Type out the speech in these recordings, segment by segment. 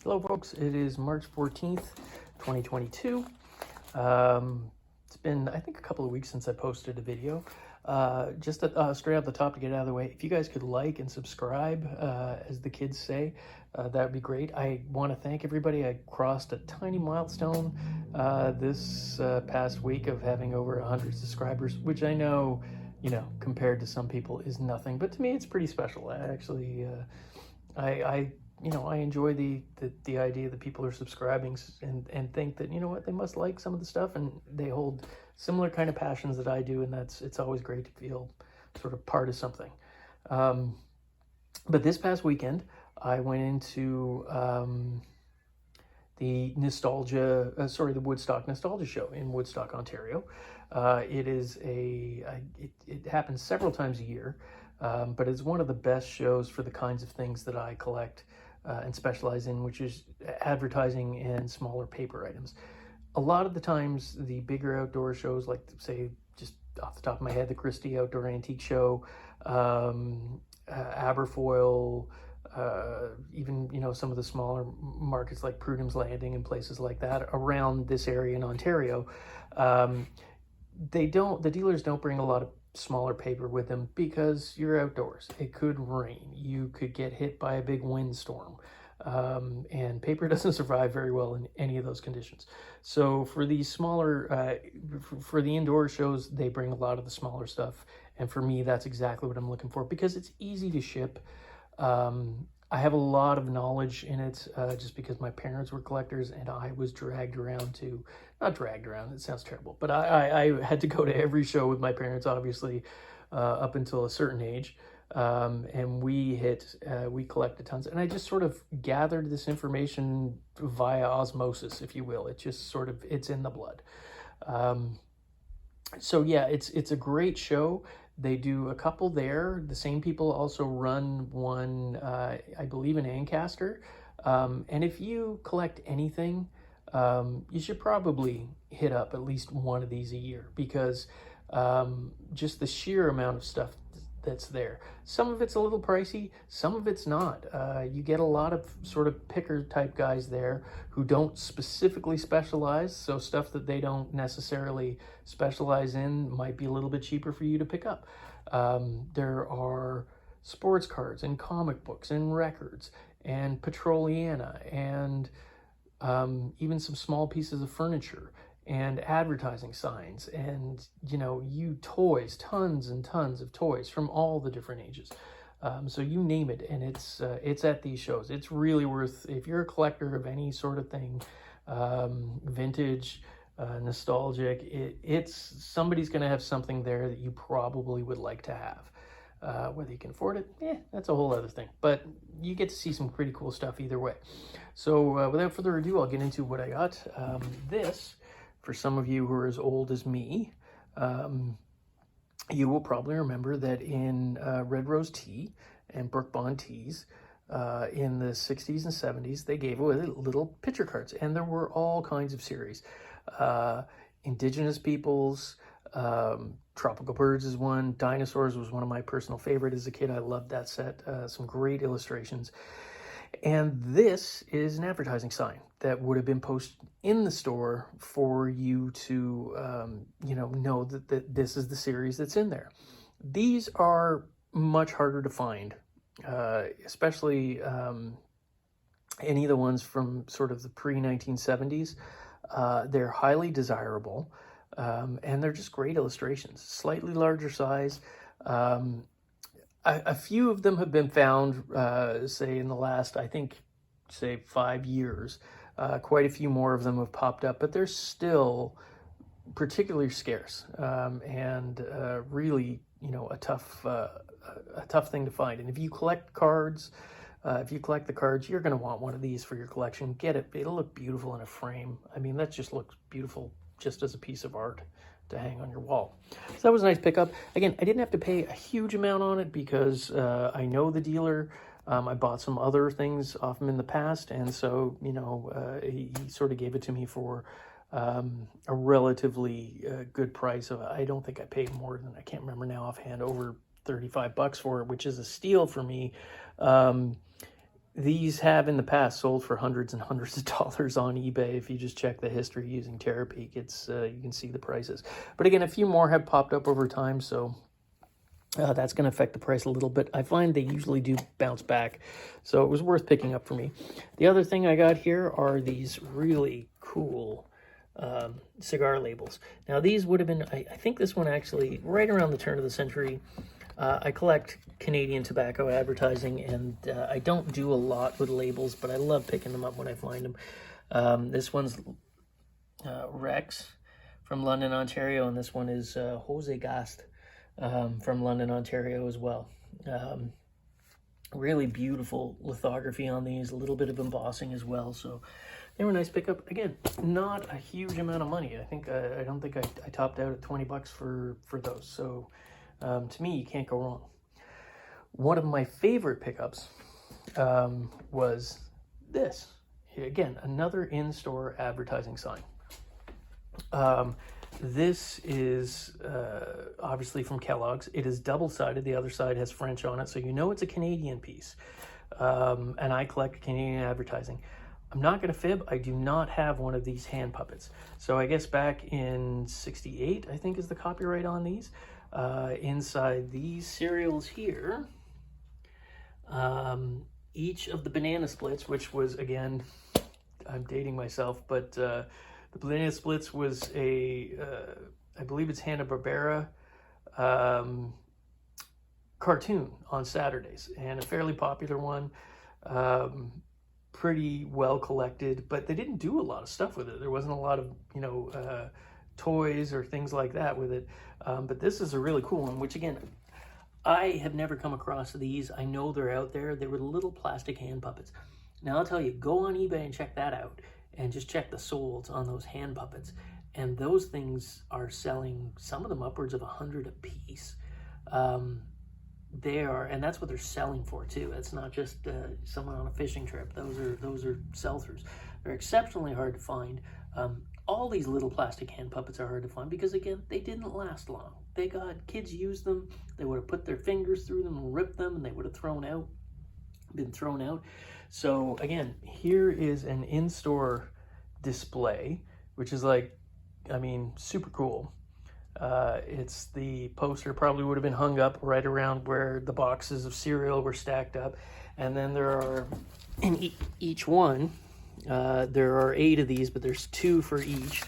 Hello folks, it is March 14th, 2022. It's been, I think, a couple of weeks since I posted a video. Just straight out the top to get out of the way, if you guys could like and subscribe, as the kids say, that would be great. I want to thank everybody. I crossed a tiny milestone this past week of having over 100 subscribers, which I know, compared to some people is nothing, but to me it's pretty special. I actually, I enjoy the idea that people are subscribing and think that, what, they must like some of the stuff and they hold similar kind of passions that I do, and it's always great to feel sort of part of something. But this past weekend, I went into the the Woodstock Nostalgia Show in Woodstock, Ontario. It happens several times a year, but it's one of the best shows for the kinds of things that I collect and specialize in, which is advertising and smaller paper items. A lot of the times, the bigger outdoor shows, like, say, just off the top of my head, the Christie Outdoor Antique Show, Aberfoyle, even, some of the smaller markets like Prudham's Landing and places like that around this area in Ontario, the dealers don't bring a lot of smaller paper with them because you're outdoors. It could rain. You could get hit by a big windstorm. And paper doesn't survive very well in any of those conditions. So for these smaller, for the indoor shows, they bring a lot of the smaller stuff. And for me, that's exactly what I'm looking for because it's easy to ship. I have a lot of knowledge in it just because my parents were collectors and I was not dragged around, it sounds terrible, but I had to go to every show with my parents, obviously, up until a certain age. And we collected tons, and I just sort of gathered this information via osmosis, if you will. It just it's in the blood. So yeah, it's a great show. They do a couple there. The same people also run one, I believe, in Ancaster. And if you collect anything, you should probably hit up at least one of these a year because just the sheer amount of stuff that's there. Some of it's a little pricey, some of it's not. You get a lot of sort of picker type guys there who don't specifically specialize, so stuff that they don't necessarily specialize in might be a little bit cheaper for you to pick up. There are sports cards and comic books and records and Petroliana and even some small pieces of furniture and advertising signs and, toys, tons and tons of toys from all the different ages. So you name it, and it's at these shows. It's really worth, if you're a collector of any sort of thing, vintage, nostalgic, somebody's going to have something there that you probably would like to have. Whether you can afford it, that's a whole other thing. But you get to see some pretty cool stuff either way. So without further ado, I'll get into what I got. This, for some of you who are as old as me, you will probably remember that in Red Rose Tea and Brook Bond Teas, in the 60s and 70s, they gave away little picture cards, and there were all kinds of series. Indigenous peoples, Tropical Birds is one, Dinosaurs was one of my personal favorite as a kid. I loved that set. Some great illustrations. And this is an advertising sign that would have been posted in the store for you to, know that this is the series that's in there. These are much harder to find, especially any of the ones from sort of the pre-1970s. They're highly desirable, and they're just great illustrations. Slightly larger size. A few of them have been found, say, in the last, 5 years. Quite a few more of them have popped up, but they're still particularly scarce, and really, a tough thing to find. And if you collect cards, if you collect the cards, you're going to want one of these for your collection. Get it. It'll look beautiful in a frame. I mean, that just looks beautiful just as a piece of art to hang on your wall. So that was a nice pickup. Again, I didn't have to pay a huge amount on it because I know the dealer. I bought some other things off him in the past, and so, he sort of gave it to me for a relatively good price. I don't think I paid more than, I can't remember now offhand, over $35 for it, which is a steal for me. These have in the past sold for hundreds and hundreds of dollars on eBay. If you just check the history using Terapeak, it's you can see the prices. But again, a few more have popped up over time, so that's going to affect the price a little bit. I find they usually do bounce back, so it was worth picking up for me. The other thing I got here are these really cool cigar labels. Now, these would have been, I think this one actually, right around the turn of the century. I collect Canadian tobacco advertising, and I don't do a lot with labels, but I love picking them up when I find them. This one's Rex from London, Ontario, and this one is Jose Gast from London, Ontario as well. Really beautiful lithography on these, a little bit of embossing as well, so they were a nice pickup. Again, not a huge amount of money. I think I don't think I topped out at 20 bucks for those, so to me, you can't go wrong. One of my favorite pickups was this. Again, another in-store advertising sign. This is obviously from Kellogg's. It is double-sided. The other side has French on it, so you know it's a Canadian piece. And I collect Canadian advertising. I'm not going to fib. I do not have one of these hand puppets. So I guess back in '68, I think is the copyright on these. Inside these cereals here, each of the banana splits, which was, again, I'm dating myself, but the banana splits was a, I believe it's Hanna-Barbera cartoon on Saturdays, and a fairly popular one, pretty well collected, but they didn't do a lot of stuff with it. There wasn't a lot of, toys or things like that with it. But this is a really cool one, which again, I have never come across these. I know they're out there. They were little plastic hand puppets. Now I'll tell you, go on eBay and check that out, and just check the solds on those hand puppets. And those things are selling, some of them upwards of $100 a piece. They are, and that's what they're selling for too. It's not just someone on a fishing trip. Those are sell-throughs. They're exceptionally hard to find. All these little plastic hand puppets are hard to find because, again, they didn't last long. Kids used them. They would have put their fingers through them and ripped them, and they would have been thrown out. So again, here is an in-store display, which is super cool. It's the poster probably would have been hung up right around where the boxes of cereal were stacked up. And then there are, in each one, there are 8 of these, but there's 2 for each.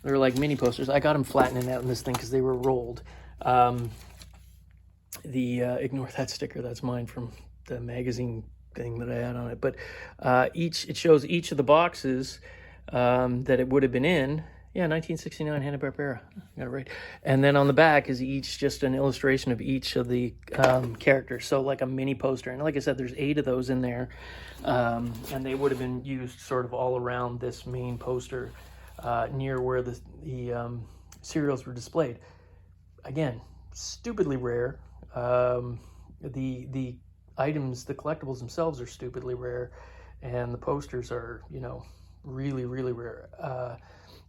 They're like mini posters. I got them flattening out in this thing because they were rolled. Ignore that sticker. That's mine from the magazine thing that I had on it. But it shows each of the boxes that it would have been in. Yeah, 1969 Hanna-Barbera. Got it right. And then on the back is just an illustration of each of the characters. So like a mini poster. And like I said, there's 8 of those in there. And they would have been used sort of all around this main poster near where the cereals were displayed. Again, stupidly rare. The items, the collectibles themselves are stupidly rare. And the posters are, really, really rare.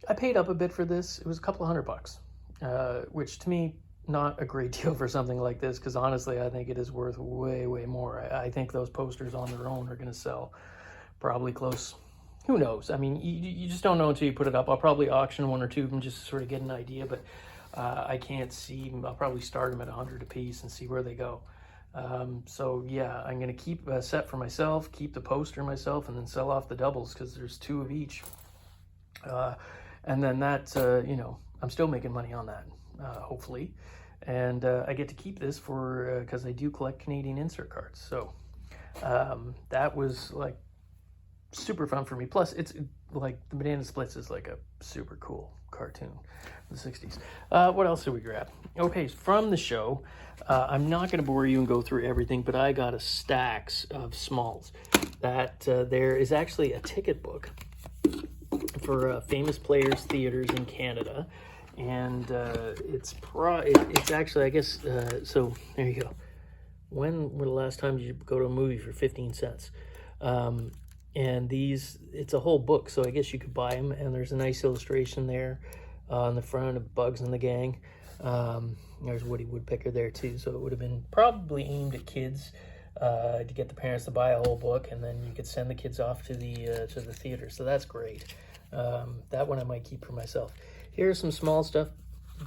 I paid up a bit for this. It was a couple of $100, which to me, not a great deal for something like this, because honestly, I think it is worth way, way more. I think those posters on their own are going to sell probably close. Who knows? I mean, you just don't know until you put it up. I'll probably auction 1 or 2 of them just to sort of get an idea, but I can't see. I'll probably start them at $100 a piece and see where they go. So yeah, I'm going to keep a set for myself, keep the poster myself, and then sell off the doubles because there's 2 of each. And then that, I'm still making money on that, hopefully. And I get to keep this because I do collect Canadian insert cards. So that was like super fun for me. Plus, it's like the Banana Splits is like a super cool cartoon from the 60s. What else did we grab? Okay, from the show, I'm not going to bore you and go through everything, but I got a stacks of smalls. There is actually a ticket book for famous players theaters in Canada, and it's actually, I guess, so there you go. When were the last time you go to a movie for 15 cents? And it's a whole book, so I guess you could buy them, and there's a nice illustration there on the front of Bugs and the Gang. There's Woody Woodpecker there too, so it would have been probably aimed at kids. to get the parents to buy a whole book, and then you could send the kids off to the theater. So that's great. That one I might keep for myself. Here's some small stuff.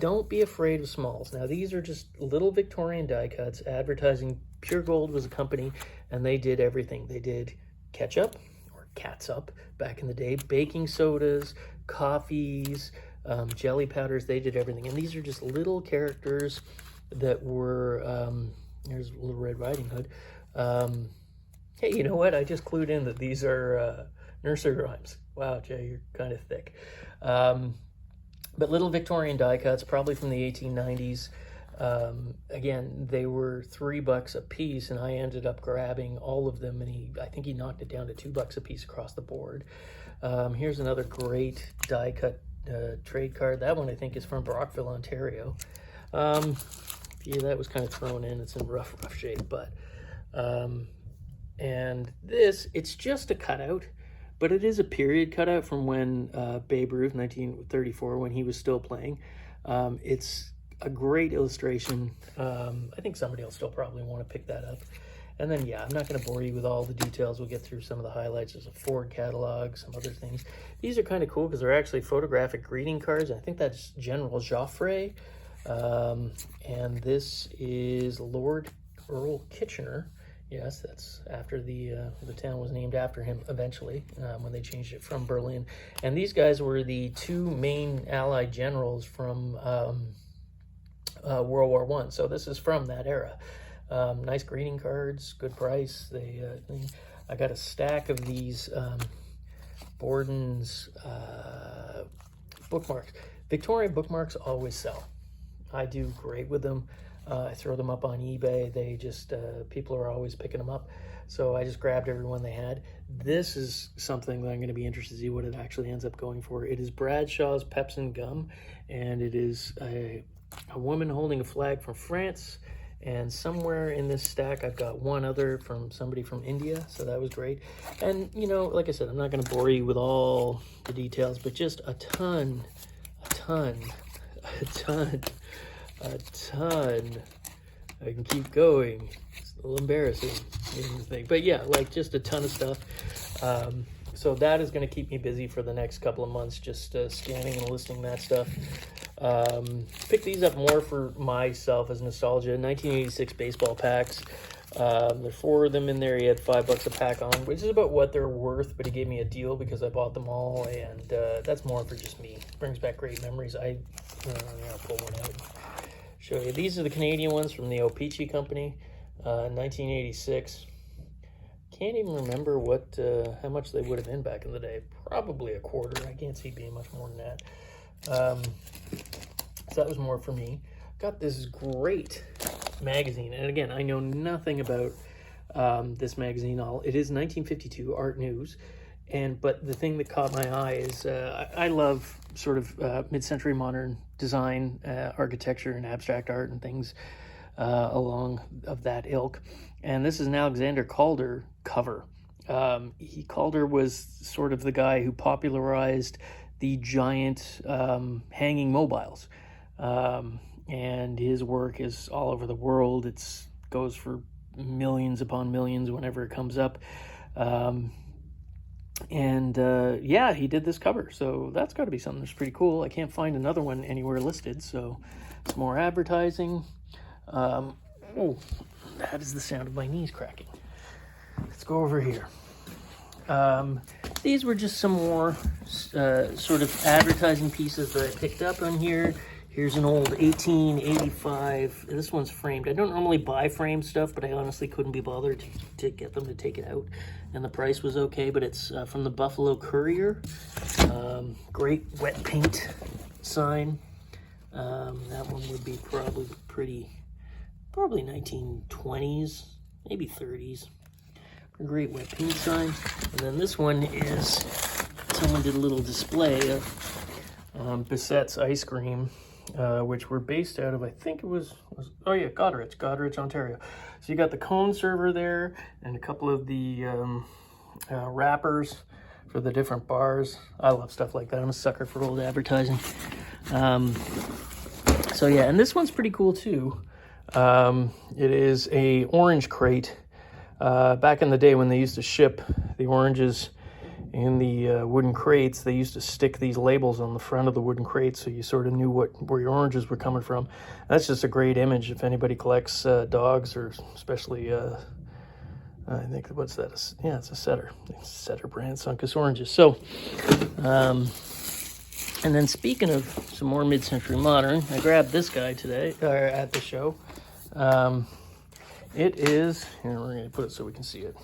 Don't be afraid of smalls. Now, these are just little Victorian die cuts advertising. Pure Gold was a company, and they did everything. They did ketchup, or catsup back in the day, baking sodas, coffees, jelly powders. They did everything. And these are just little characters that were, here's Little Red Riding Hood. Hey, you know what? I just clued in that these are nursery rhymes. Wow, Jay, you're kind of thick. But little Victorian die cuts, probably from the 1890s. Again, they were $3 a piece, and I ended up grabbing all of them, and I think he knocked it down to $2 a piece across the board. Here's another great die cut trade card. That one I think is from Brockville, Ontario. Yeah, that was kind of thrown in. It's in rough shape, but and this, it's just a cutout, but it is a period cutout from when Babe Ruth, 1934, when he was still playing. It's a great illustration. I think somebody will still probably want to pick that up. And then, yeah, I'm not going to bore you with all the details. We'll get through some of the highlights. There's a Ford catalog, some other things. These are kind of cool because they're actually photographic greeting cards. I think that's General Joffre. And this is Lord Earl Kitchener. Yes, that's after the town was named after him eventually, when they changed it from Berlin. And these guys were the two main Allied generals from World War I. So this is from that era. Nice greeting cards, good price. I got a stack of these Borden's bookmarks. Victorian bookmarks always sell. I do great with them. I throw them up on eBay. They just, people are always picking them up. So I just grabbed every one they had. This is something that I'm going to be interested to see what it actually ends up going for. It is Bradshaw's Pepsin Gum, and it is a woman holding a flag from France. And somewhere in this stack, I've got one other from somebody from India. So that was great. And, you know, like I said, I'm not going to bore you with all the details, but just a ton. I can keep going. It's a little embarrassing, but yeah, like just a ton of stuff. So that is going to keep me busy for the next couple of months, just scanning and listing that stuff. Pick these up more for myself as nostalgia. 1986 baseball packs. There's 4 of them in there. He had $5 a pack on, which is about what they're worth, but he gave me a deal because I bought them all, and that's more for just me. Brings back great memories. I'll pull one out and show you. These are the Canadian ones from the O-Pee-Chee Company, 1986. Can't even remember what how much they would have been back in the day. Probably a quarter. I can't see being much more than that. So that was more for me. Got this great magazine, and again, I know nothing about this magazine. It is 1952 Art News, but the thing that caught my eye is I love sort of mid-century modern design, architecture, and abstract art and things along of that ilk. And this is an Alexander Calder cover. Calder was sort of the guy who popularized the giant hanging mobiles. And his work is all over the world. It goes for millions upon millions whenever it comes up. Yeah, he did this cover, so that's got to be something that's pretty cool. I can't find another one anywhere listed, so it's more advertising. Oh, that is the sound of my knees cracking. Let's go over here. These were just some more sort of advertising pieces that I picked up on here. Here's an old 1885, and this one's framed. I don't normally buy framed stuff, but I honestly couldn't be bothered to get them to take it out. And the price was okay, but it's from the Buffalo Courier. Great wet paint sign. That one would be probably 1920s, maybe 30s. A great wet paint sign. And then this one is, someone did a little display of Bissette's ice cream. Which were based out of, I think it was Goderich, Ontario. So you got the cone server there and a couple of the wrappers for the different bars. I love stuff like that. I'm a sucker for old advertising. So yeah, and this one's pretty cool too. It is a orange crate, Back in the day when they used to ship the oranges in the wooden crates, they used to stick these labels on the front of the wooden crates so you sort of knew where your oranges were coming from. That's just a great image if anybody collects dogs, or especially I think, what's that? Yeah, it's a setter. It's a setter brand, Sunkus oranges. So, and then speaking of some more mid-century modern, I grabbed this guy today, at the show. It is, here, we're going to put it so we can see it.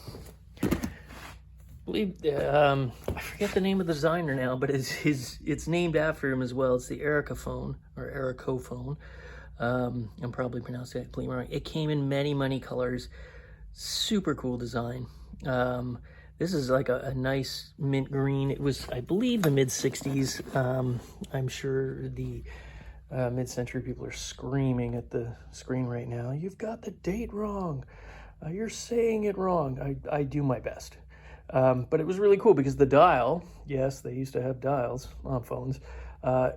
I believe, I forget the name of the designer now, but it's named after him as well. It's the Ericophone, or Ericophone. I'm probably pronouncing it completely wrong. It came in many, many colors. Super cool design. This is like a nice mint green. It was, I believe, the mid-60s. I'm sure the mid-century people are screaming at the screen right now. You've got the date wrong. You're saying it wrong. I do my best. But it was really cool because the dial, yes, they used to have dials on phones,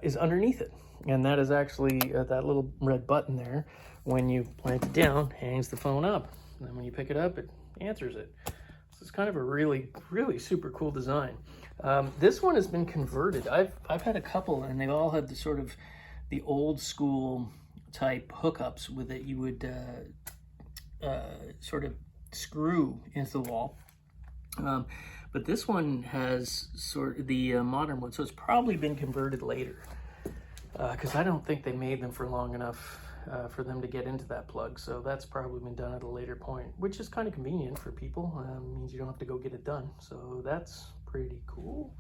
is underneath it. And that is actually that little red button there. When you plant it down, hangs the phone up. And then when you pick it up, it answers it. So it's kind of a really, really super cool design. This one has been converted. I've had a couple, and they've all had the sort of the old school type hookups with it. You would sort of screw into the wall. But this one has sort of the modern one, so it's probably been converted later. Because I don't think they made them for long enough for them to get into that plug. So that's probably been done at a later point, which is kind of convenient for people. Means you don't have to go get it done. So that's pretty cool.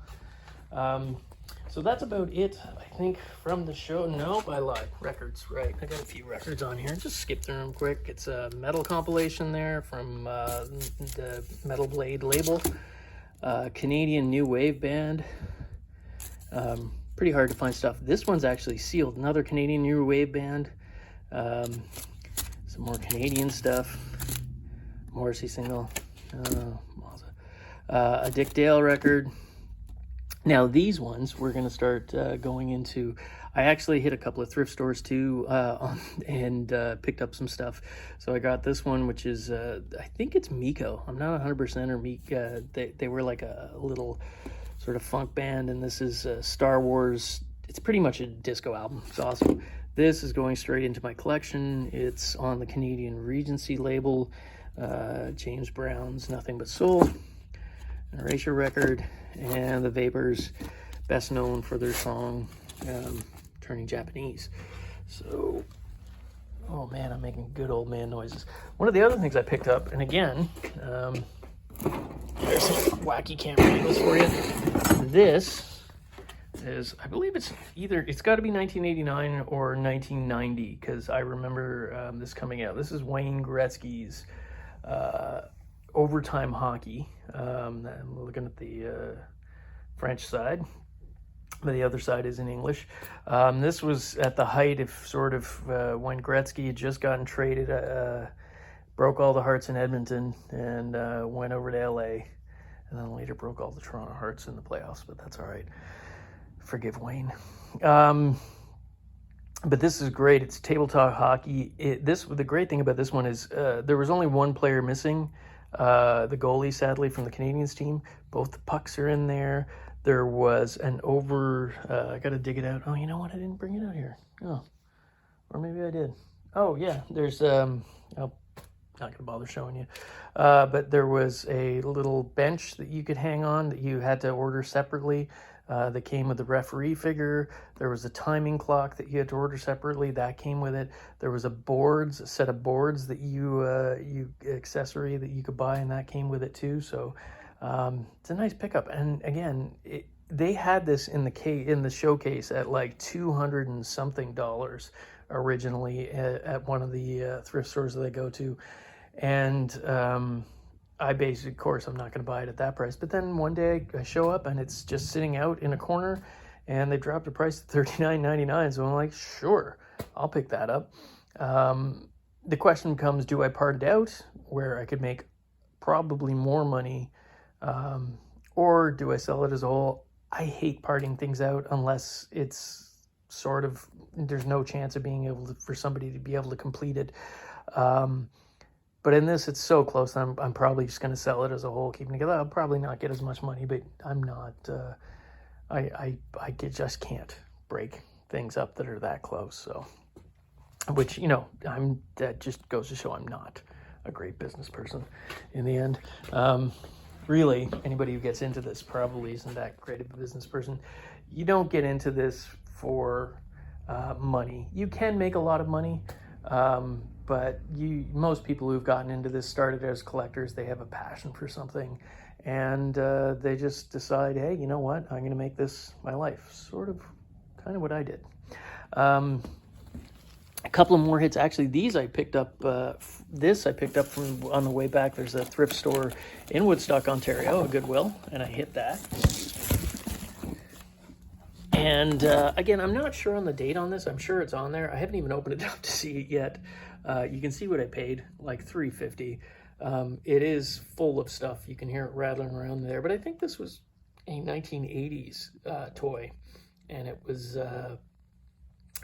So that's about it, I think, from the show. Nope, I lied. Records, right. I got a few records on here. Just skip through them quick. It's a metal compilation there from the Metal Blade label. Canadian New Wave Band. Pretty hard to find stuff. This one's actually sealed. Another Canadian New Wave Band. Some more Canadian stuff. Morrissey single. A Dick Dale record. Now these ones we're going to start going into. I actually hit a couple of thrift stores too and picked up some stuff. So I got this one, which is I think it's Miko. I'm not 100% or Miko. They were like a little sort of funk band, and this is Star Wars. It's pretty much a disco album. It's awesome. This is going straight into my collection. It's on the Canadian Regency label. James Brown's Nothing But Soul, an Erasure record, and the Vapors, best known for their song Turning Japanese. So, oh man, I'm making good old man noises. One of the other things I picked up, and again, there's some wacky camera angles for you. This is, I believe it's got to be 1989 or 1990, because I remember this coming out. This is Wayne Gretzky's Overtime Hockey. I'm looking at the French side, but the other side is in English. This was at the height of sort of when Gretzky had just gotten traded, broke all the hearts in Edmonton, and went over to LA, and then later broke all the Toronto Hearts in the playoffs, but that's all right. Forgive Wayne. But this is great. It's tabletop hockey. The great thing about this one is there was only one player missing, the goalie, sadly, from the Canadiens team. Both the pucks are in there. There was an I got to dig it out. Oh, you know what? I didn't bring it out here. Oh, or maybe I did. Oh, yeah. There's, I'm not going to bother showing you. But there was a little bench that you could hang on that you had to order separately. That came with the referee figure. There was a timing clock that you had to order separately. That came with it. There was a set of boards that you accessory that you could buy, and that came with it too. So it's a nice pickup. And again, they had this in the showcase at like $200 and something originally at one of the thrift stores that I go to, and I basically, of course, I'm not going to buy it at that price. But then one day I show up and it's just sitting out in a corner, and they dropped the price to $39.99. So I'm like, sure, I'll pick that up. The question becomes, do I part it out where I could make probably more money, or do I sell it as a whole? I hate parting things out unless it's sort of, there's no chance of being able to, for somebody to be able to complete it. But in this, it's so close. I'm probably just going to sell it as a whole, keeping it together. I'll probably not get as much money, but I'm not. Just can't break things up that are that close. So, which, you know, that just goes to show I'm not a great business person in the end. Really, anybody who gets into this probably isn't that great of a business person. You don't get into this for money. You can make a lot of money, but most people who've gotten into this started as collectors. They have a passion for something, and they just decide, hey, you know what? I'm going to make this my life. Sort of, kind of what I did. A couple of more hits. Actually, these I picked up. This I picked up from on the way back. There's a thrift store in Woodstock, Ontario, a Goodwill, and I hit that. And again, I'm not sure on the date on this. I'm sure it's on there. I haven't even opened it up to see it yet. You can see what I paid, like $3.50. It is full of stuff. You can hear it rattling around there. But I think this was a 1980s toy, and it was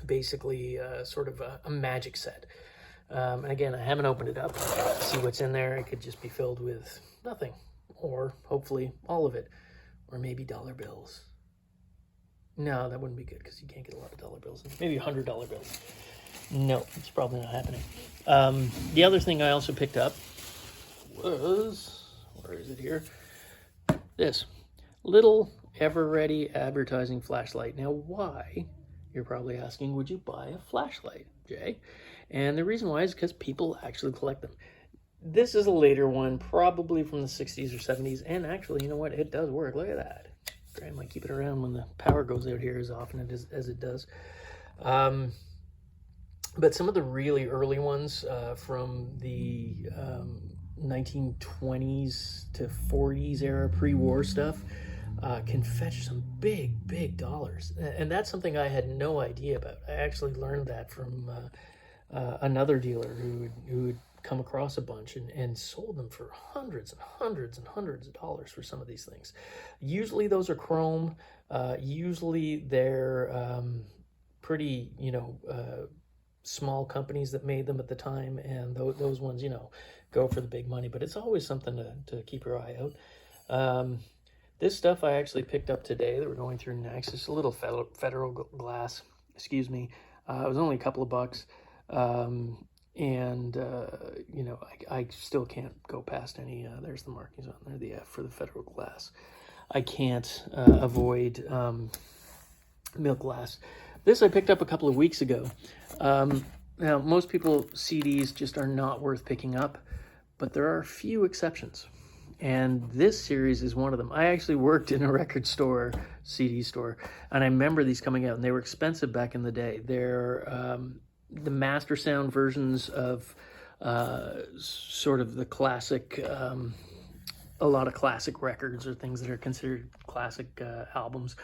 basically sort of a magic set. And again, I haven't opened it up to see what's in there. It could just be filled with nothing, or hopefully all of it, or maybe dollar bills. No, that wouldn't be good because you can't get a lot of dollar bills. Maybe $100 bills. No, it's probably not happening. The other thing I also picked up was, where is it here? This little ever-ready advertising flashlight. Now, why, you're probably asking, would you buy a flashlight, Jay? And the reason why is because people actually collect them. This is a later one, probably from the 60s or 70s, and actually, you know what? It does work. Look at that. I might keep it around when the power goes out here as often as it does. But some of the really early ones from the 1920s to 40s era pre-war stuff can fetch some big dollars. And that's something I had no idea about. I actually learned that from another dealer who would come across a bunch and sold them for hundreds and hundreds and hundreds of dollars for some of these things. Usually those are chrome. Usually they're pretty, small companies that made them at the time, and those ones, go for the big money. But it's always something to keep your eye out. This stuff I actually picked up today that we're going through next. It's a little federal glass, excuse me. It was only a couple of bucks. I still can't go past any, there's the markings on there, the F for the federal glass. I can't avoid milk glass. This I picked up a couple of weeks ago. Now, most people, CDs just are not worth picking up, but there are a few exceptions. And this series is one of them. I actually worked in a record store, CD store, and I remember these coming out, and they were expensive back in the day. They're the master sound versions of sort of the classic, a lot of classic records or things that are considered classic albums.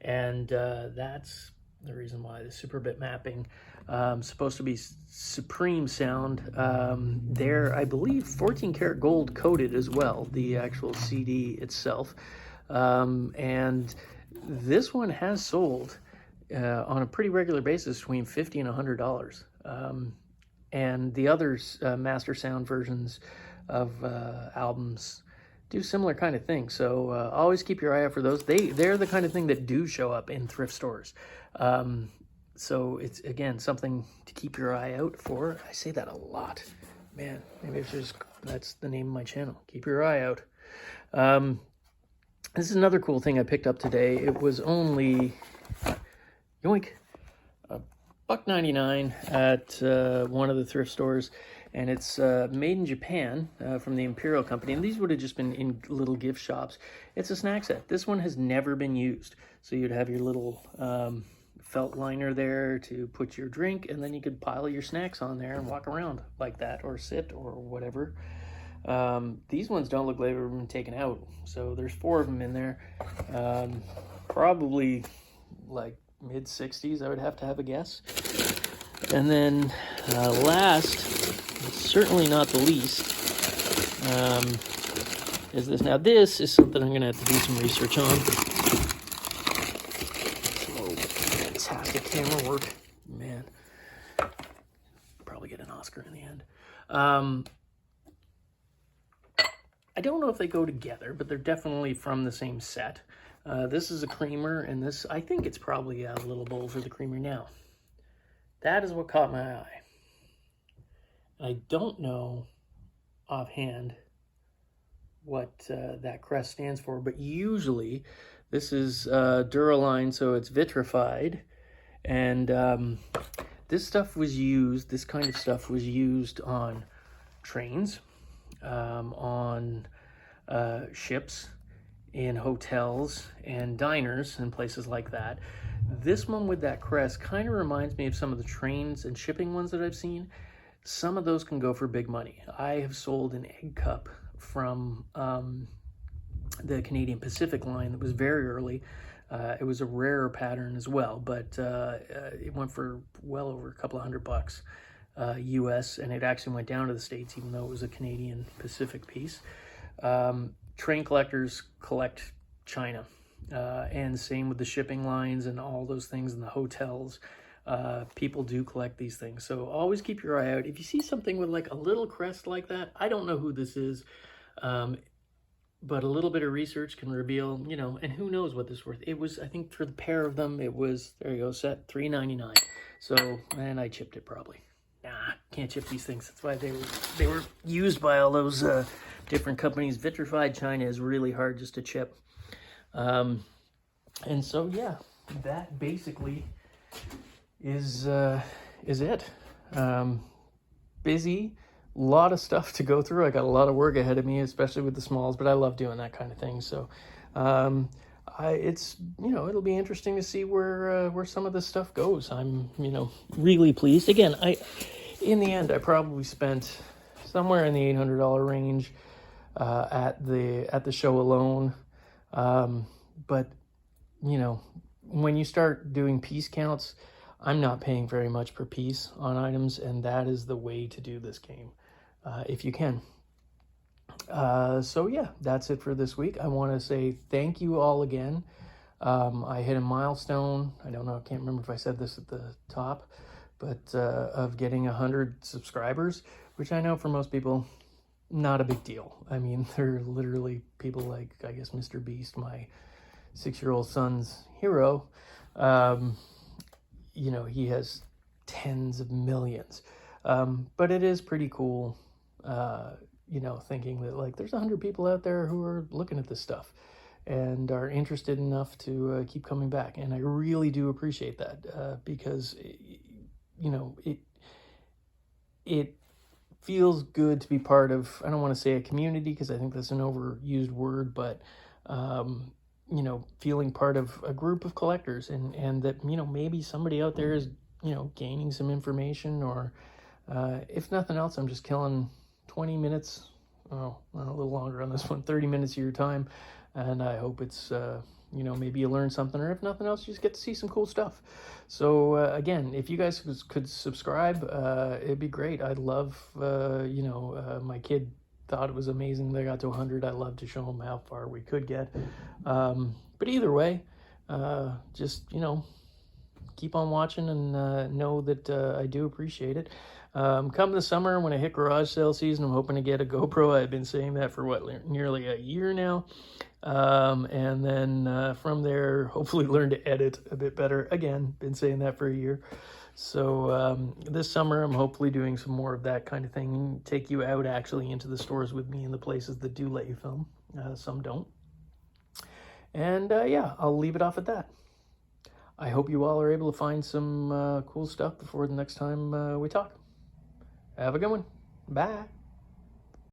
And that's the reason why the super bit mapping, supposed to be supreme sound. They're, I believe, 14 karat gold coated as well, the actual CD itself. And this one has sold on a pretty regular basis between $50 and $100. And the other master sound versions of albums do similar kind of things. So always keep your eye out for those. They're the kind of thing that do show up in thrift stores. So it's, again, something to keep your eye out for. I say that a lot. Man, maybe it's just, that's the name of my channel. Keep your eye out. This is another cool thing I picked up today. It was only, yoink, $1.99 at one of the thrift stores. And it's made in Japan from the Imperial Company. And these would have just been in little gift shops. It's a snack set. This one has never been used. So you'd have your little felt liner there to put your drink, and then you could pile your snacks on there and walk around like that, or sit, or whatever. These ones don't look like they've been taken out. So there's 4 of them in there. Probably like mid-60s, I would have to have a guess. And then last, certainly not the least, is this. Now this is something I'm going to have to do some research on. Oh, fantastic camera work. Man, probably get an Oscar in the end. I don't know if they go together, but they're definitely from the same set. This is a creamer, and this, I think it's probably a little bowl for the creamer now. That is what caught my eye. I don't know offhand what that crest stands for, but usually this is Duraline, so it's vitrified, and this stuff was used, this kind of stuff was used on trains, on ships, in hotels and diners and places like that. This one with that crest kind of reminds me of some of the trains and shipping ones that I've seen. Some of those can go for big money. I have sold an egg cup from the Canadian Pacific line that was very early. It was a rarer pattern as well, but it went for well over a couple of $100 US, and it actually went down to the States even though it was a Canadian Pacific piece. Train collectors collect China, and same with the shipping lines and all those things in the hotels. People do collect these things, so always keep your eye out. If you see something with like a little crest like that, I don't know who this is, but a little bit of research can reveal, you know, and who knows what this is worth. It was, I think for the pair of them, it was, there you go, set $3.99. So, and I chipped it probably. Nah, can't chip these things. That's why they were used by all those different companies. Vitrified China is really hard just to chip. And so yeah, that basically is it. Busy, a lot of stuff to go through. I got a lot of work ahead of me, especially with the smalls, but I love doing that kind of thing. So it's, you know, it'll be interesting to see where some of this stuff goes. I'm, you know, really pleased. Again, in the end, I probably spent somewhere in the $800 range at the show alone. But you know, when you start doing piece counts, I'm not paying very much per piece on items, and that is the way to do this game, if you can. So yeah, that's it for this week. I want to say thank you all again. I hit a milestone. I don't know, I can't remember if I said this at the top, but of getting 100 subscribers, which I know for most people, not a big deal. I mean, they're literally people like, I guess, Mr. Beast, my 6-year-old son's hero. You know, he has tens of millions. But it is pretty cool, you know, thinking that like there's 100 people out there who are looking at this stuff and are interested enough to keep coming back. And I really do appreciate that, because, you know, it feels good to be part of, I don't want to say a community because I think that's an overused word, but, you know, feeling part of a group of collectors, and that, you know, maybe somebody out there is, you know, gaining some information, or if nothing else, I'm just killing 20 minutes, a little longer on this one, 30 minutes of your time, and I hope it's, you know, maybe you learn something, or if nothing else, you just get to see some cool stuff. So again, if you guys could subscribe, it'd be great. I'd love, you know, my kid thought it was amazing they got to 100. I love to show them how far we could get. But either way, just, you know, keep on watching, and know that I do appreciate it. Come the summer, when I hit garage sale season, I'm hoping to get a GoPro. I've been saying that for nearly a year now. And then from there, hopefully learn to edit a bit better. Again, been saying that for a year. So this summer, I'm hopefully doing some more of that kind of thing, take you out actually into the stores with me in the places that do let you film. Some don't. And yeah, I'll leave it off at that. I hope you all are able to find some cool stuff before the next time we talk. Have a good one. Bye.